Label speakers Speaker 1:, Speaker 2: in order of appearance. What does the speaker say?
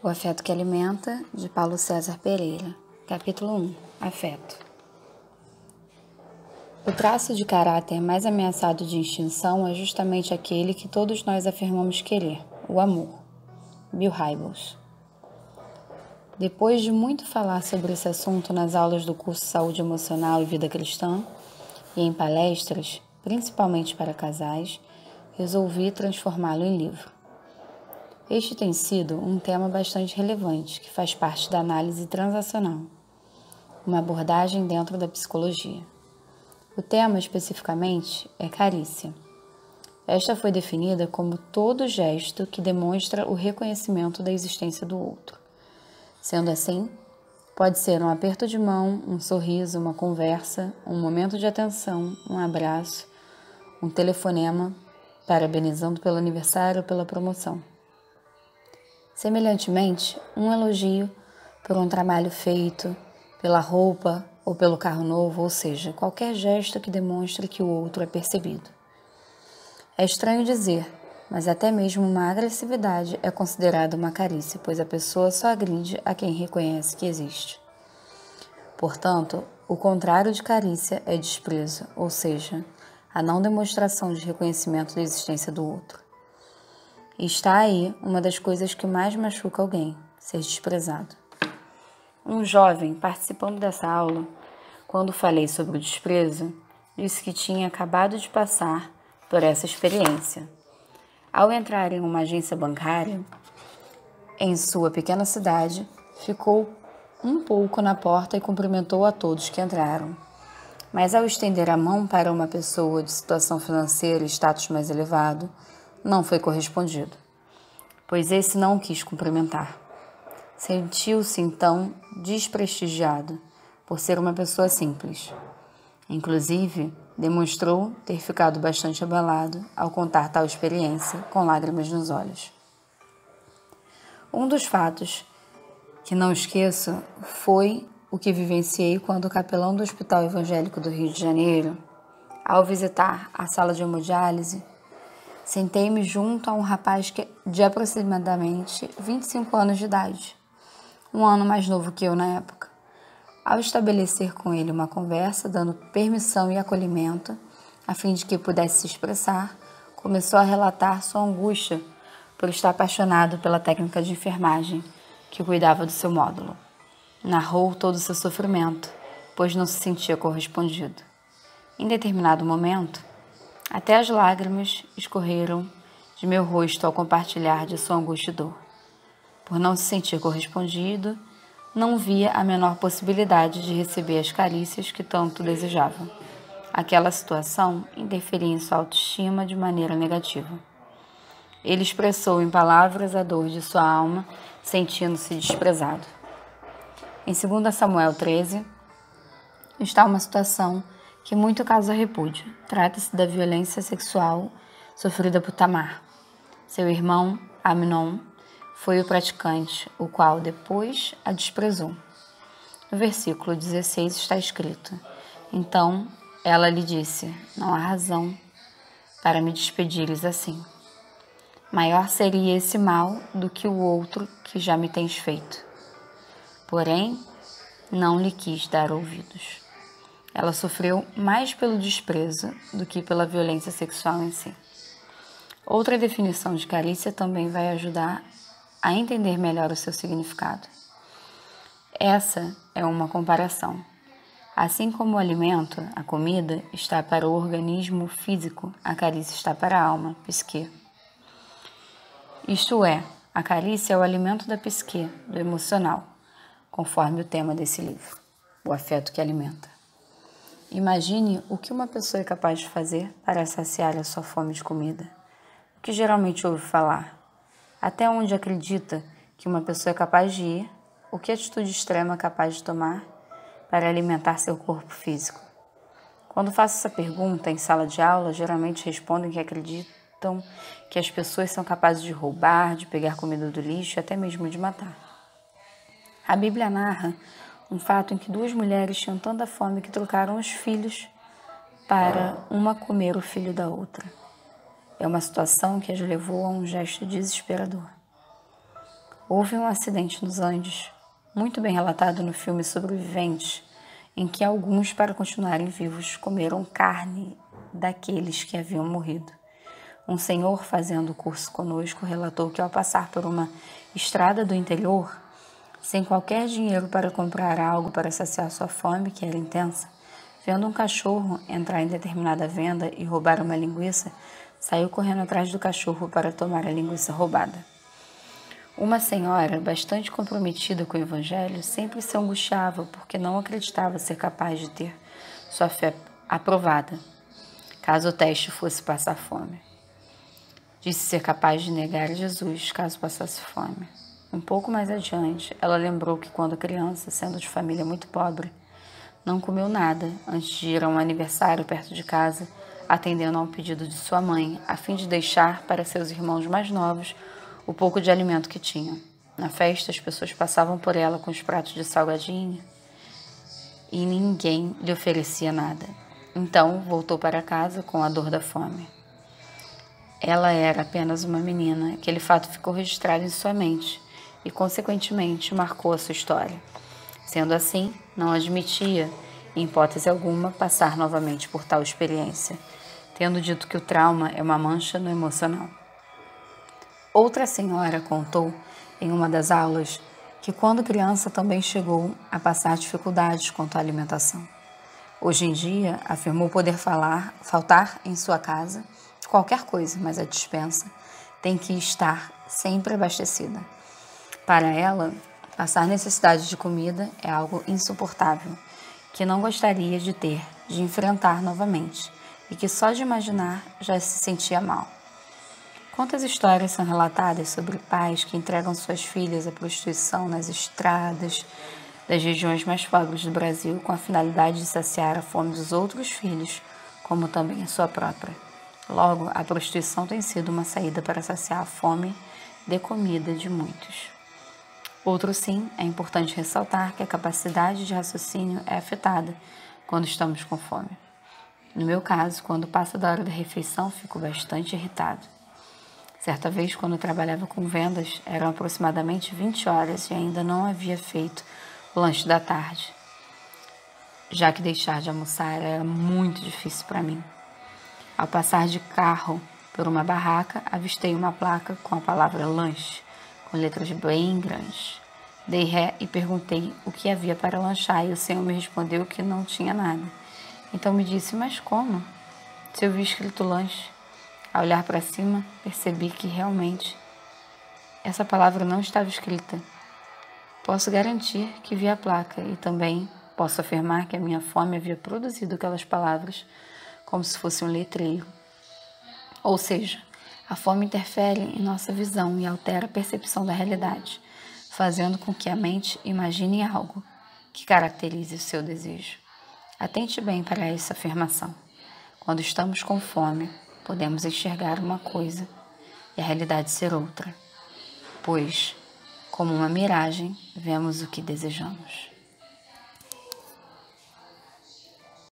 Speaker 1: O Afeto que Alimenta, de Paulo César Pereira. Capítulo 1. Afeto. O traço de caráter mais ameaçado de extinção é justamente aquele que todos nós afirmamos querer, o amor. Bill Hybels. Depois de muito falar sobre esse assunto nas aulas do curso Saúde Emocional e Vida Cristã, e em palestras, principalmente para casais, resolvi transformá-lo em livro. Este tem sido um tema bastante relevante, que faz parte da análise transacional, uma abordagem dentro da psicologia. O tema, especificamente, é carícia. Esta foi definida como todo gesto que demonstra o reconhecimento da existência do outro. Sendo assim, pode ser um aperto de mão, um sorriso, uma conversa, um momento de atenção, um abraço, um telefonema, parabenizando pelo aniversário ou pela promoção. Semelhantemente, um elogio por um trabalho feito, pela roupa ou pelo carro novo, ou seja, qualquer gesto que demonstre que o outro é percebido. É estranho dizer, mas até mesmo uma agressividade é considerada uma carícia, pois a pessoa só agride a quem reconhece que existe. Portanto, o contrário de carícia é desprezo, ou seja, a não demonstração de reconhecimento da existência do outro. E está aí uma das coisas que mais machuca alguém, ser desprezado. Um jovem, participando dessa aula, quando falei sobre o desprezo, disse que tinha acabado de passar por essa experiência. Ao entrar em uma agência bancária, em sua pequena cidade, ficou um pouco na porta e cumprimentou a todos que entraram. Mas ao estender a mão para uma pessoa de situação financeira e status mais elevado, não foi correspondido, pois esse não o quis cumprimentar. Sentiu-se, então, desprestigiado por ser uma pessoa simples. Inclusive, demonstrou ter ficado bastante abalado ao contar tal experiência, com lágrimas nos olhos. Um dos fatos que não esqueço foi o que vivenciei quando o capelão do Hospital Evangélico do Rio de Janeiro, ao visitar a sala de hemodiálise, sentei-me junto a um rapaz de aproximadamente 25 anos de idade, um ano mais novo que eu na época. Ao estabelecer com ele uma conversa, dando permissão e acolhimento, a fim de que pudesse se expressar, começou a relatar sua angústia por estar apaixonado pela técnica de enfermagem que cuidava do seu módulo. Narrou todo o seu sofrimento, pois não se sentia correspondido. Em determinado momento, até as lágrimas escorreram de meu rosto ao compartilhar de sua angústia e dor. Por não se sentir correspondido, não via a menor possibilidade de receber as carícias que tanto desejava. Aquela situação interferia em sua autoestima de maneira negativa. Ele expressou em palavras a dor de sua alma, sentindo-se desprezado. Em 2 Samuel 13, está uma situação que muito causa repúdio. Trata-se da violência sexual sofrida por Tamar. Seu irmão, Amnon, foi o praticante, o qual depois a desprezou. No versículo 16 está escrito: Então ela lhe disse: Não há razão para me despedires assim. Maior seria esse mal do que o outro que já me tens feito. Porém, não lhe quis dar ouvidos. Ela sofreu mais pelo desprezo do que pela violência sexual em si. Outra definição de carícia também vai ajudar a entender melhor o seu significado. Essa é uma comparação. Assim como o alimento, a comida, está para o organismo físico, a carícia está para a alma, psique. Isto é, a carícia é o alimento da psique, do emocional, conforme o tema desse livro, o afeto que alimenta. Imagine o que uma pessoa é capaz de fazer para saciar a sua fome de comida. O que geralmente ouve falar? Até onde acredita que uma pessoa é capaz de ir? O que atitude extrema é capaz de tomar para alimentar seu corpo físico? Quando faço essa pergunta em sala de aula, geralmente respondem que acreditam que as pessoas são capazes de roubar, de pegar comida do lixo e até mesmo de matar. A Bíblia narra um fato em que 2 mulheres tinham tanta fome que trocaram os filhos para uma comer o filho da outra. É uma situação que as levou a um gesto desesperador. Houve um acidente nos Andes, muito bem relatado no filme Sobreviventes, em que alguns, para continuarem vivos, comeram carne daqueles que haviam morrido. Um senhor fazendo curso conosco relatou que ao passar por uma estrada do interior, sem qualquer dinheiro para comprar algo para saciar sua fome, que era intensa, vendo um cachorro entrar em determinada venda e roubar uma linguiça, saiu correndo atrás do cachorro para tomar a linguiça roubada. Uma senhora, bastante comprometida com o evangelho, sempre se angustiava porque não acreditava ser capaz de ter sua fé aprovada, caso o teste fosse passar fome. Disse ser capaz de negar a Jesus caso passasse fome. Um pouco mais adiante, ela lembrou que quando criança, sendo de família muito pobre, não comeu nada antes de ir a um aniversário perto de casa, atendendo a um pedido de sua mãe, a fim de deixar para seus irmãos mais novos o pouco de alimento que tinha. Na festa, as pessoas passavam por ela com os pratos de salgadinho e ninguém lhe oferecia nada. Então, voltou para casa com a dor da fome. Ela era apenas uma menina. Aquele fato ficou registrado em sua mente e, consequentemente, marcou a sua história. Sendo assim, não admitia, em hipótese alguma, passar novamente por tal experiência, tendo dito que o trauma é uma mancha no emocional. Outra senhora contou, em uma das aulas, que quando criança também chegou a passar dificuldades quanto à alimentação. Hoje em dia, afirmou poder faltar em sua casa qualquer coisa, mas a despensa tem que estar sempre abastecida. Para ela, passar necessidade de comida é algo insuportável, que não gostaria de enfrentar novamente, e que só de imaginar já se sentia mal. Quantas histórias são relatadas sobre pais que entregam suas filhas à prostituição nas estradas das regiões mais pobres do Brasil com a finalidade de saciar a fome dos outros filhos, como também a sua própria. Logo, a prostituição tem sido uma saída para saciar a fome de comida de muitos. Outro sim, é importante ressaltar que a capacidade de raciocínio é afetada quando estamos com fome. No meu caso, quando passa da hora da refeição, fico bastante irritado. Certa vez, quando eu trabalhava com vendas, eram aproximadamente 20 horas e ainda não havia feito o lanche da tarde, já que deixar de almoçar era muito difícil para mim. Ao passar de carro por uma barraca, avistei uma placa com a palavra lanche, com letras bem grandes. Dei ré e perguntei o que havia para lanchar e o senhor me respondeu que não tinha nada. Então me disse, mas como? Se eu vi escrito lanche. Ao olhar para cima, percebi que realmente essa palavra não estava escrita. Posso garantir que vi a placa e também posso afirmar que a minha fome havia produzido aquelas palavras como se fosse um letreiro. Ou seja, a fome interfere em nossa visão e altera a percepção da realidade, fazendo com que a mente imagine algo que caracterize o seu desejo. Atente bem para essa afirmação. Quando estamos com fome, podemos enxergar uma coisa e a realidade ser outra, pois, como uma miragem, vemos o que desejamos.